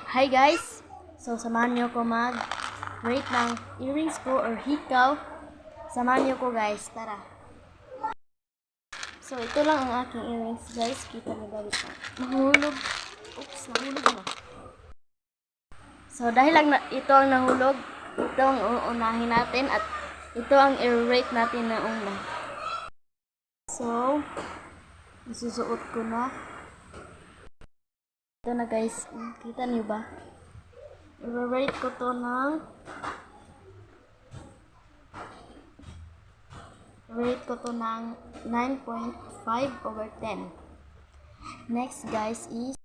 Hi guys! So, samahan niyo ko mag-rate ng earrings ko or hikaw. Samahan niyo ko guys, tara. So, ito lang ang aking earrings guys. Kita niyo ba dito? Nahulog. Oops, nahulog na. So, dahil lang ito ang nahulog, ito ang uunahin natin at ito ang i-rate natin na una. So, isusuot ko na. Ito na guys, kita niyo ba? I-rate ko to ng 9.5/10. Next guys is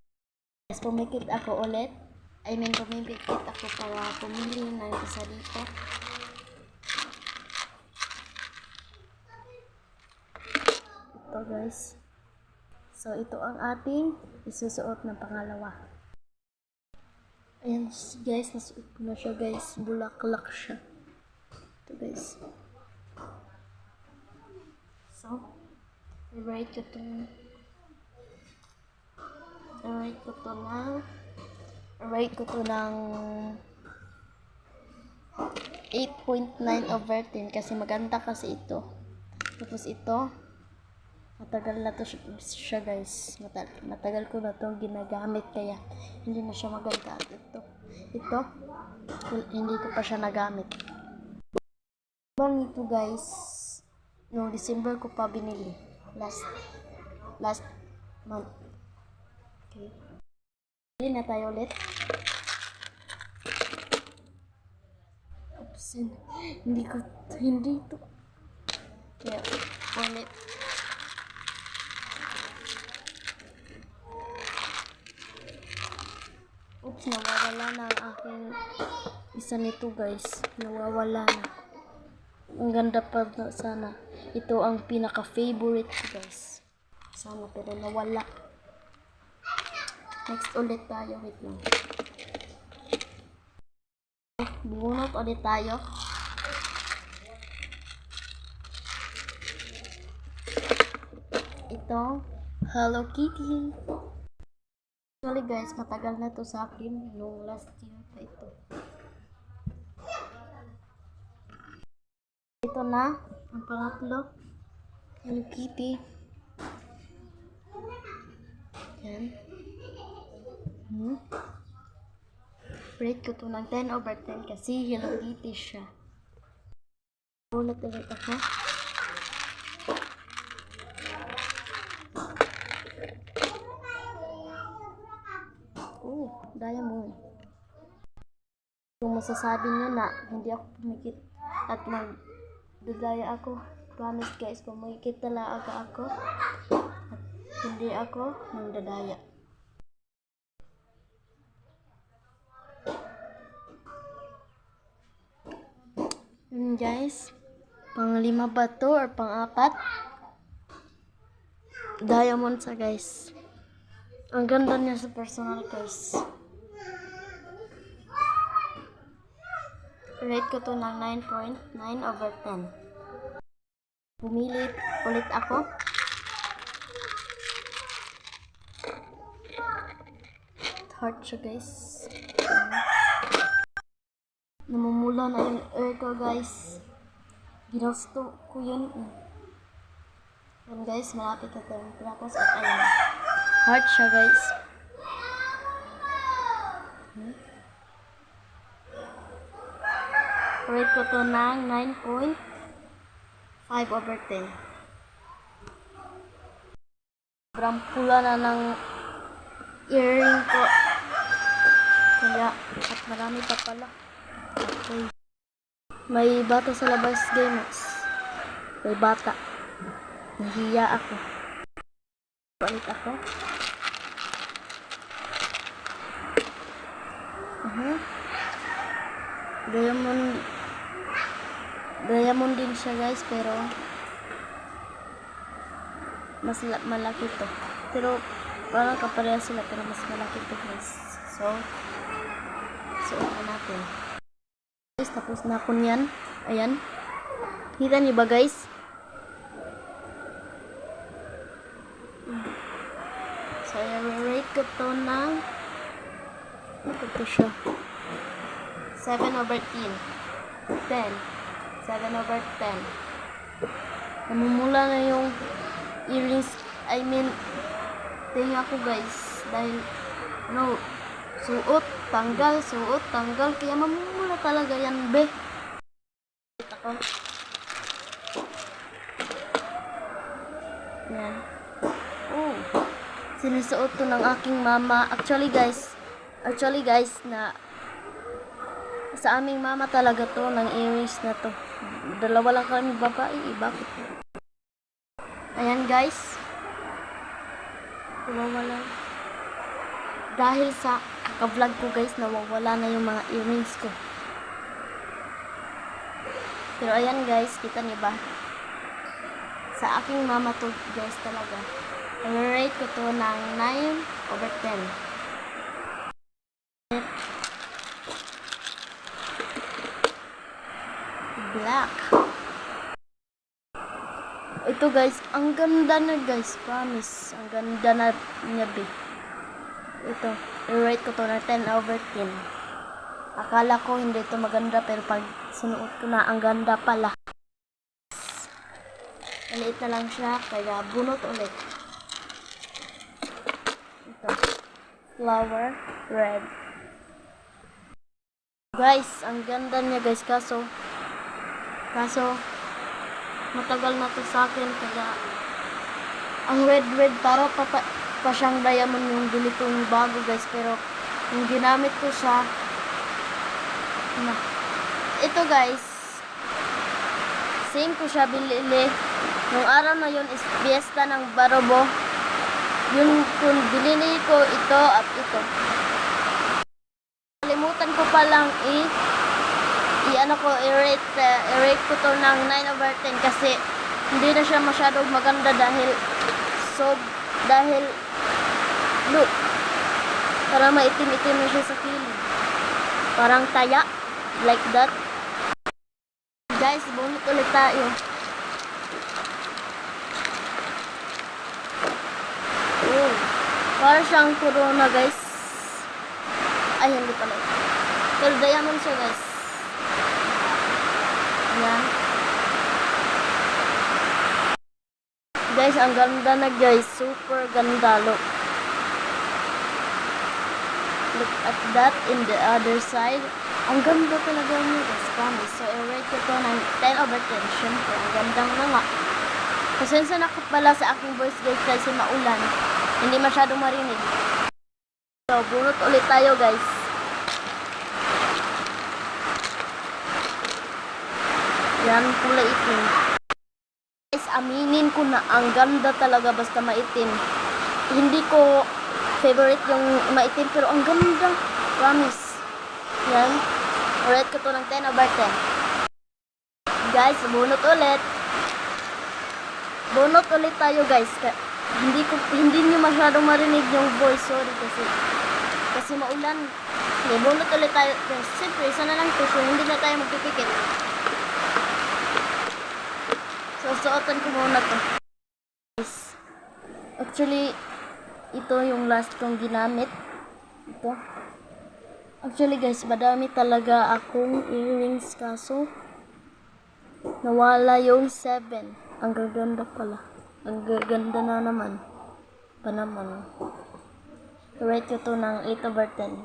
pumikit ako ulit. Pumipikit ako para pumili ng isa dito. Ito guys. So ito ang ating isusuot na pangalawa. Ayan guys, nasuot ko na siya guys. Bulaklak siya. Ito guys. So, i-rate ko to ng 8.9/10 kasi maganda kasi ito. Tapos ito, matagal na to siya guys. Matagal ko na to ginagamit kaya hindi na siya maganda. Ito, hindi ko pa siya nagamit. Bang ito guys, noong December ko pa binili. Last month. Okay. Bili na tayo ulit. Oops, hindi ito. Kaya, ulit. Oops, nawawala na ang aking isa nito guys. Nawawala na. Ang ganda pa sana. Ito ang pinaka-favorite ko guys. Sana pero nawala. Next ulit tayo. Wait lang. Bunot ulit tayo. Ito, Hello Kitty. Actually guys, matagal na to sa akin. Noong last year pa ito. Ito na, ang pangatlo. Hello Kitty. Yan. Rate ko to ng 10/10 kasi Hello Kitty siya. Ulit ako. Diamond. Kung masasabi nyo na hindi ako pumikit at magdadaya ako, promise guys, pumikit talaga ako at hindi ako magdadaya. Guys, pang-5 ba to or pang-4? Diamond sa guys. Ang ganda niya sa personal guys. Rate ko to ng 9.9/10. Pumili ulit ako. Heart siya guys. Namumula na yung air ko guys. Ginusto ko yun. Yan guys, malapit na tayo. Tapos at ayan. Heart siya guys. Rate ko to ng 9.5/10. Sobrang pula na ng earring ko. Kaya, at marami pa pala. Okay. May bata sa labas guys. May bata. Nahiya ako. Balik ako. Diamond din siya guys, pero mas malaki to. Pero parang kapareha sila, pero mas malaki to guys. So ano natin guys, tapos na ako niyan. Ayan, kita niyo ba guys? So i-rate ko to ng Ito siya. 7/10. 10. 7/10. Namumula na yung earrings. I mean, tinga ko guys. Dahil, suot, tanggal. Kaya mamumula talaga yan, be. Ako. Yan. Oh. Sinusuot to ng aking mama. Actually guys, na sa aming mama talaga to, ng earrings na to. Dalawa lang kami babae, bakit? Ayan guys. Nawawala. Dahil sa ka-vlog ko guys, nawawala na yung mga earrings ko. Pero ayan guys, kita niyo ba? Sa aking mama to guys talaga. I-rate ko to ng 9/10. Black. Ito guys, ang ganda na guys, promise. Ang ganda na niya, be. Ito, i-rate ko to na 10/10. Akala ko hindi ito maganda, pero pag sinuot ko na, ang ganda pala. Maliit na lang siya, kaya bunot ulit. Ito, flower red. Guys, ang ganda niya guys, kaso matagal na to sa akin, kaya ang red para pa siyang diamond yung bili kong bago guys, pero yung ginamit ko siya ito guys, same ko siya binili nung araw na yun, is fiesta ng Barobo. Yun, kung binili ko ito at ito, kalimutan ko palang i-rate ko to ng 9/10 kasi hindi na siya masyadong maganda dahil look, para maitim-itim na siya sa kilid, parang taya, like that. Guys, bunot ulit tayo. Oh, para siyang corona guys. Ay, hindi pala. Pero diamond siya guys. Ayan. Guys, ang ganda na guys. Super ganda. Look at that in the other side. Ang ganda talaga niya guys. Promise. So, i-rate ko to ng 10/10. Siyempre, ang gandang na nga. Pasensya na ko pala sa aking voice guys kasi maulan. Hindi masyadong marinig. So, bunot ulit tayo guys. Yan, kulay itim. Guys, aminin ko na ang ganda talaga basta maitim. Hindi ko favorite yung maitim, pero ang ganda. Promise. Yan. Rate ko to ng 10/10. Guys, bunot ulit. Bunot ulit tayo guys. Hindi nyo masyadong marinig yung voice. Sorry kasi maulan. Okay, bunot ulit tayo. Siyempre, isa na lang to. So, hindi na tayo magpipikit. So, suotan ko muna to. Actually, ito yung last kong ginamit. Ito. Actually guys, madami talaga akong earrings kaso nawala yung 7. Ang gaganda pala. Ang gaganda na naman. Rate ko to ng 8/10.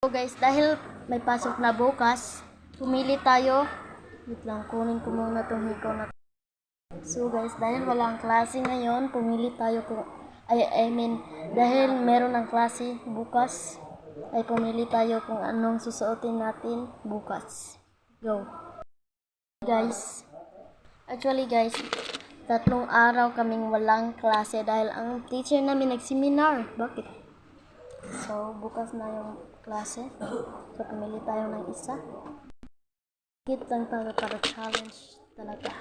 So guys, dahil may pasok na bukas, pumili tayo. Wait lang, kunin ko muna itong hikaw na. So guys, dahil walang klase ngayon, pumili tayo dahil meron ng klase bukas, ay pumili tayo kung anong susuotin natin bukas. Go! Guys, actually guys, 3 araw kaming walang klase dahil ang teacher namin nagseminar. Bakit? So, bukas na yung klase. So, pumili tayo ng isa. Higit lang tayo para challenge talaga.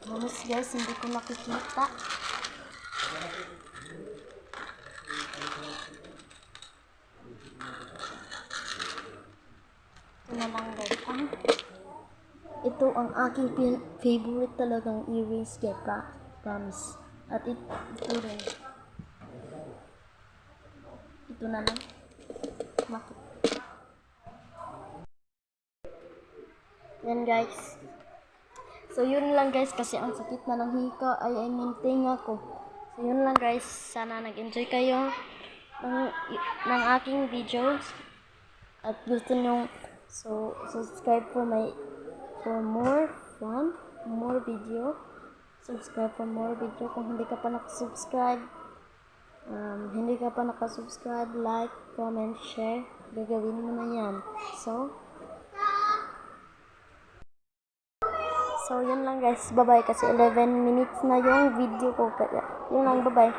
Malas guys, hindi ko nakikita. Ito na lang guys. Ito ang aking favorite talagang earrings kay promise. At ito rin. Ito na lang. Bakit? Yan guys. So yun lang guys kasi ang sakit na ng hika ay tinga ko. So yun lang guys. Sana nag-enjoy kayo ng aking videos. At gusto nyo subscribe for more fun, more video. Subscribe for more video. Kung hindi ka pa nakasubscribe, like, comment, share, gagawin mo na yan. So yun lang guys, bye bye kasi 11 minutes na yung video ko, kaya yun lang, bye bye.